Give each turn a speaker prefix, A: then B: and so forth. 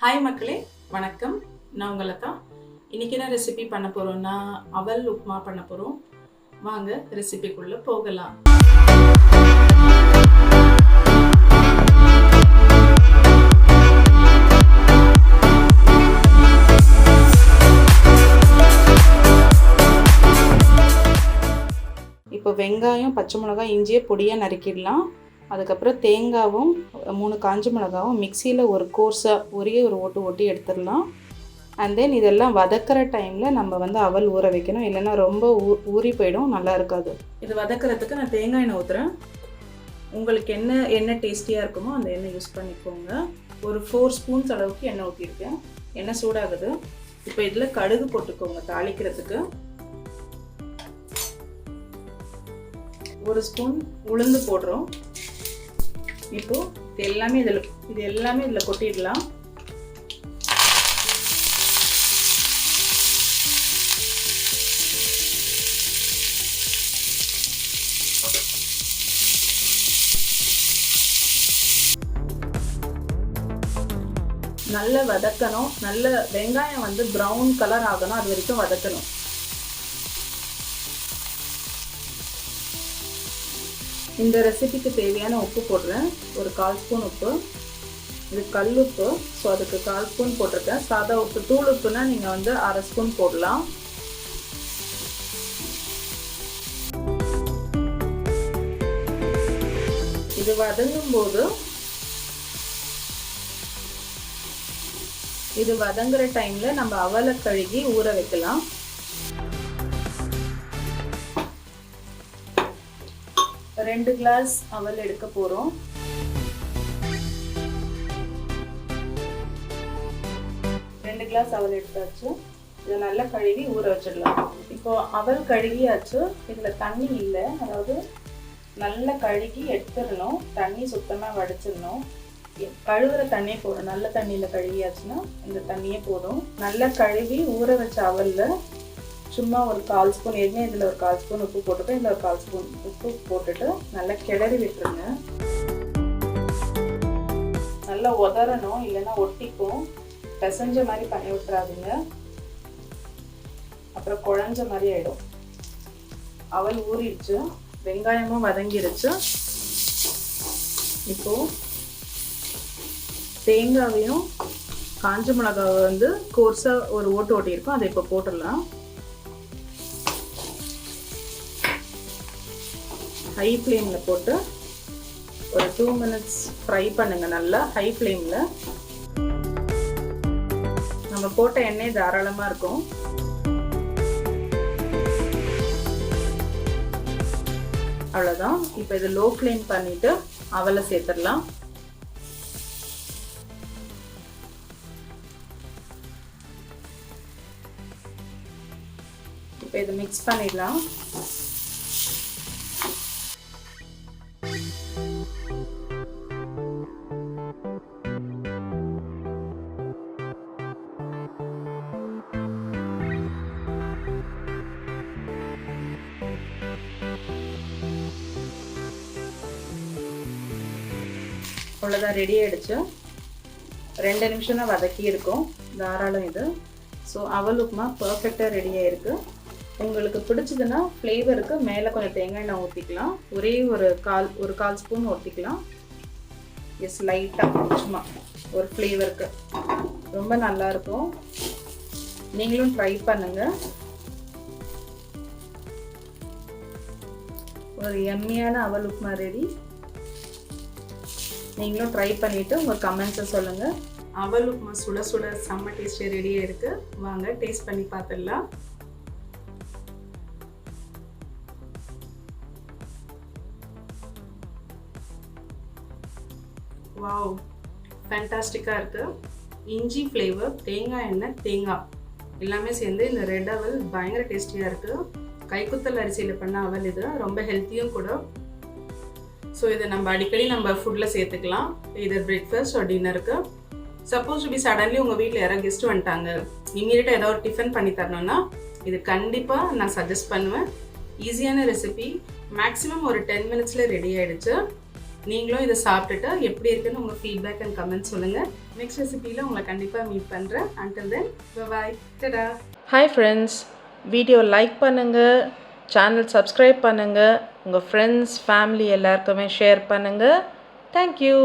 A: Hi மக்களே, வணக்கம். நான் உங்களை தான். இன்றைக்கி என்ன ரெசிபி பண்ண போகிறோன்னா அவல் உப்புமா பண்ண போகிறோம். வாங்க ரெசிபிக்குள்ளே போகலாம். இப்போ வெங்காயம், பச்சை மிளகாய், இஞ்சியை பொடியாக நறுக்கிடலாம். அதுக்கப்புறம் தேங்காவும் 3 காஞ்ச மிளகாவும் மிக்சியில் ஒரு கோர்ஸாக ஒரே ஒரு ஓட்டி எடுத்துடலாம். அண்ட் தென் இதெல்லாம் வதக்கிற டைமில் நம்ம அவல் ஊற வைக்கணும், இல்லைன்னா ரொம்ப ஊறி போயிடும், நல்லா இருக்காது. இது வதக்கிறதுக்கு நான் தேங்காய் எண்ணெய் ஊற்றுறேன். உங்களுக்கு எண்ணெய் டேஸ்டியாக இருக்குமோ அந்த எண்ணெய் யூஸ் பண்ணிக்கோங்க. ஒரு 4 ஸ்பூன்ஸ் அளவுக்கு எண்ணெய் ஊற்றிருக்கேன். எண்ணெய் சூடாகுது. இப்போ இதில் கடுகு போட்டுக்கோங்க தாளிக்கிறதுக்கு. 1 ஸ்பூன் உளுந்து போடுறோம். இப்போ இது எல்லாமே இதில் கொட்டிடலாம். நல்ல வதக்கணும். நல்ல வெங்காயம் ப்ரௌன் கலர் ஆகணும், அது வரைக்கும் வதக்கணும். இந்த ரெசிபிக்கு தேவையான உப்பு போடுறேன். ஒரு 1/4 ஸ்பூன் உப்பு. இது கல் உப்பு, ஸோ அதுக்கு 1/4 ஸ்பூன் போட்டிருக்கேன். சாதா உப்பு, தூள் உப்புனா நீங்கள் 1/2 ஸ்பூன் போடலாம். இது வதங்குற டைமில் நம்ம அவலை கழுகி ஊற வைக்கலாம். ரெண்டு கிளாஸ் அவல் எடுக்க போகிறோம். ரெண்டு கிளாஸ் அவல் எடுத்தாச்சு. இதை நல்லா கழுவி ஊற வச்சிடலாம். இப்போ அவல் கழுகியாச்சு. இதில் தண்ணி இல்லை, அதாவது நல்லா கழுகி எடுத்துடணும். தண்ணி சுத்தமாக வடிச்சிடணும். கழுவுற தண்ணியே போதும். நல்ல தண்ணியில் கழுவியாச்சுன்னா இந்த தண்ணியே போதும். நல்லா கழுவி ஊற வச்ச அவலில் சும்மா ஒரு 1/4 ஸ்பூன், எதுவுமே இதில் ஒரு 1/4 ஸ்பூன் உப்பு போட்டுட்டு இதில் ஒரு 1/4 ஸ்பூன் உப்பு போட்டுட்டு நல்லா கிளறி விட்டுருங்க. நல்லா உதறணும், இல்லைன்னா ஒட்டிக்கும். பிசைஞ்ச மாதிரி பண்ணி விட்டுறாதீங்க, அப்புறம் குழஞ்ச மாதிரி ஆயிடும். அவல் ஊறிடுச்சு, வெங்காயமும் வதங்கிருச்சு. இப்போ தேங்காவையும் காஞ்ச மிளகாவை கோர்ஸாக ஒரு ஓட்டியிருக்கோம், அதை இப்போ போட்டுடலாம். ஹை ஃப்ளேமில் போட்டு ஒரு 2 மினிட்ஸ் ஃப்ரை பண்ணுங்கள். நல்லா ஹை ஃப்ளேமில். நம்ம போட்ட எண்ணெய் தாராளமாக இருக்கும். அவ்வளோதான். இப்போ இது லோ ஃப்ளேம் பண்ணிவிட்டு அவலை சேர்த்துடலாம். இப்போ இதை மிக்ஸ் பண்ணிடலாம். அவ்வளோதான், ரெடி ஆகிடுச்சு. 2 நிமிஷம் தான் வதக்கி இருக்கும், தாராளம் இது. ஸோ அவல் உப்புமா பர்ஃபெக்டாக ரெடி ஆகிருக்கு. உங்களுக்கு பிடிச்சதுன்னா ஃப்ளேவருக்கு மேலே கொஞ்சம் தேங்காய் எண்ணெய் ஊற்றிக்கலாம். ஒரே ஒரு கால் ஸ்பூன் ஊற்றிக்கலாம். எஸ், லைட்டாக சும்மா ஒரு ஃப்ளேவருக்கு ரொம்ப நல்லாயிருக்கும். நீங்களும் ட்ரை பண்ணுங்கள். ஒரு எம்மியான அவல் உப்புமா ரெடி. நீங்களும் ட்ரை பண்ணிவிட்டு உங்கள் கமெண்ட்ஸை சொல்லுங்கள். அவல் உப்புமா சுட சுட செம்ம டேஸ்டியாக ரெடியாக இருக்குது. வாங்க டேஸ்ட் பண்ணி பார்த்துடலாம். வாவ், ஃபேண்டாஸ்டிக்காக இருக்குது. இஞ்சி ஃப்ளேவர், தேங்காய் எண்ணெய், தேங்காய் எல்லாமே சேர்ந்து இந்த ரெட் அவல் பயங்கர டேஸ்டியாக இருக்குது. கைக்குத்தல் அரிசியில் பண்ண அவல் இது, ரொம்ப ஹெல்த்தியும் கூட. ஸோ இதை நம்ம அடிக்கடி ஃபுட்டில் சேர்த்துக்கலாம். இது பிரேக்ஃபாஸ்ட் ஒரு டின்னருக்கு. சப்போஸ் டு பி சடன்லி உங்கள் வீட்டில் யாராவது கெஸ்ட் வந்துட்டாங்க, இமீடியட்டாக ஏதாவது ஒரு டிஃபன் பண்ணி தரணும்னா இது கண்டிப்பாக நான் சஜஸ்ட் பண்ணுவேன். ஈஸியான ரெசிபி, மேக்ஸிமம் ஒரு 10 மினிட்ஸில் ரெடி ஆகிடுச்சு. நீங்களும் இதை சாப்பிட்டுட்டு எப்படி இருக்குன்னு உங்கள் ஃபீட்பேக் அண்ட் கமெண்ட் சொல்லுங்கள். நெக்ஸ்ட் ரெசிபியில் உங்களை கண்டிப்பாக மீட் பண்ணுறேன். Until then bye. Tata.
B: Hi friends, video like பண்ணுங்கள், சேனல் சப்ஸ்கிரைப் பண்ணுங்கள், உங்கள் ஃப்ரெண்ட்ஸ் ஃபேமிலி எல்லாருக்குமே ஷேர் பண்ணுங்கள். தேங்க்யூ.